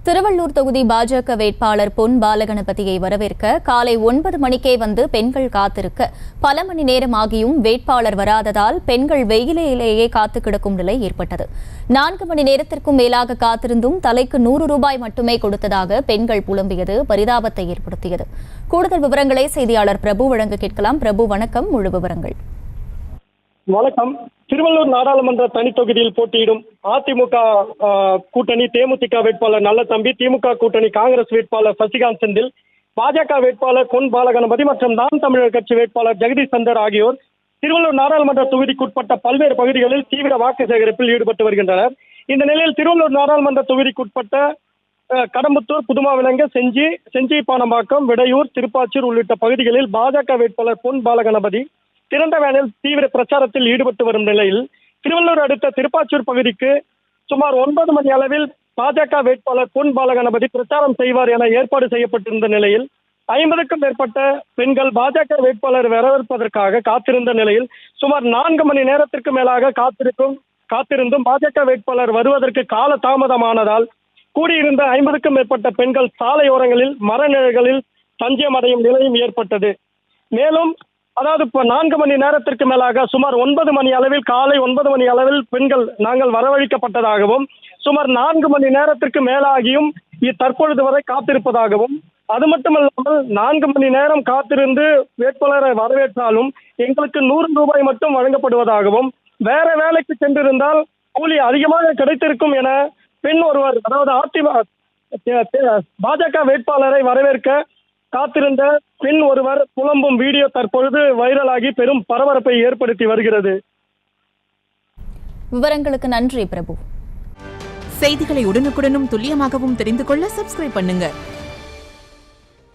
திருவள்ளூர் தொகுதி பாஜக வேட்பாளர் பொன் பாலகணபதியை வரவேற்க காலை 9 மணிக்கே வந்து பெண்கள் காத்திருக்க பல மணி நேரம் ஆகியும் வேட்பாளர் வராததால் பெண்கள் வெயிலேயே காத்து கிடக்கும் நிலை ஏற்பட்டது. 4 மணி நேரத்திற்கும் மேலாக காத்திருந்தும் தலைக்கு 100 ரூபாய் மட்டுமே கொடுத்ததாக பெண்கள் புலம்பியது பரிதாபத்தை ஏற்படுத்தியது. கூடுதல் விவரங்களை செய்தியாளர் பிரபு வழங்க கேட்கலாம். பிரபு, வணக்கம். முழு விவரங்கள். வணக்கம். திருவள்ளூர் நாடாளுமன்ற தனி தொகுதியில் போட்டியிடும் அதிமுக கூட்டணி தேமுதிக வேட்பாளர் நல்லதம்பி, திமுக கூட்டணி காங்கிரஸ் வேட்பாளர் சசிகாந்த் செந்தில், பாஜக வேட்பாளர் பொன் பாலகணபதி மற்றும் நாம் தமிழர் கட்சி வேட்பாளர் ஜெகதீஷ் சந்தர் ஆகியோர் திருவள்ளூர் நாடாளுமன்ற தொகுதிக்குட்பட்ட பல்வேறு பகுதிகளில் தீவிர வாக்கு சேகரிப்பில் ஈடுபட்டு வருகின்றனர். இந்த நிலையில் திருவள்ளூர் நாடாளுமன்ற தொகுதிக்குட்பட்ட கடம்பத்தூர், புதுமாவிலங்க, செஞ்சி பானம்பாக்கம், விடையூர், திருப்பாச்சூர் உள்ளிட்ட பகுதிகளில் பாஜக வேட்பாளர் பொன் பாலகணபதி திறந்த வேளையில் தீவிர பிரச்சாரத்தில் ஈடுபட்டு வரும் நிலையில் திருவள்ளூர் அடுத்த திருப்பாச்சூர் பகுதிக்கு சுமார் 9 மணி அளவில் பாஜக வேட்பாளர் பொன் பாலகணபதி பிரச்சாரம் செய்வார் என ஏற்பாடு செய்யப்பட்டிருந்த நிலையில் 50க்கும் மேற்பட்ட பெண்கள் பாஜக வேட்பாளர் வரவேற்பதற்காக காத்திருந்த நிலையில் சுமார் 4 மணி நேரத்திற்கு மேலாக காத்திருந்தும் பாஜக வேட்பாளர் வருவதற்கு கால தாமதமானதால் கூடியிருந்த 50க்கும் மேற்பட்ட பெண்கள் சாலையோரங்களில் மர நிழல்களில் தஞ்சம் அடையும் நிலையும் ஏற்பட்டது. மேலும் இப்போ 4 மணி நேரத்திற்கு மேலாக சுமார் 9 மணி அளவில், காலை 9 மணி அளவில் பெண்கள் நாங்கள் வரவழைக்கப்பட்டதாகவும், சுமார் 4 மணி நேரத்திற்கு மேலாகியும் தற்பொழுது வரை காத்திருப்பதாகவும், அது மட்டுமல்லாமல் 4 மணி நேரம் காத்திருந்து வேட்பாளரை வரவேற்றாலும் எங்களுக்கு 100 ரூபாய் மட்டும் வழங்கப்படுவதாகவும், வேற வேலைக்கு சென்றிருந்தால் கூலி அதிகமாக கிடைத்திருக்கும் என பெண் ஒருவர், பாஜக வேட்பாளரை வரவேற்க காத்திருந்த பெண் ஒருவர் புலம்பும் வீடியோ தற்பொழுது வைரலாகி பெரும் பரபரப்பை ஏற்படுத்தி வருகிறது. விவரங்களுக்கு நன்றி பிரபு. செய்திகளை உடனுக்குடனும் துல்லியமாகவும் தெரிந்து கொள்ள சப்ஸ்கிரைப் பண்ணுங்க.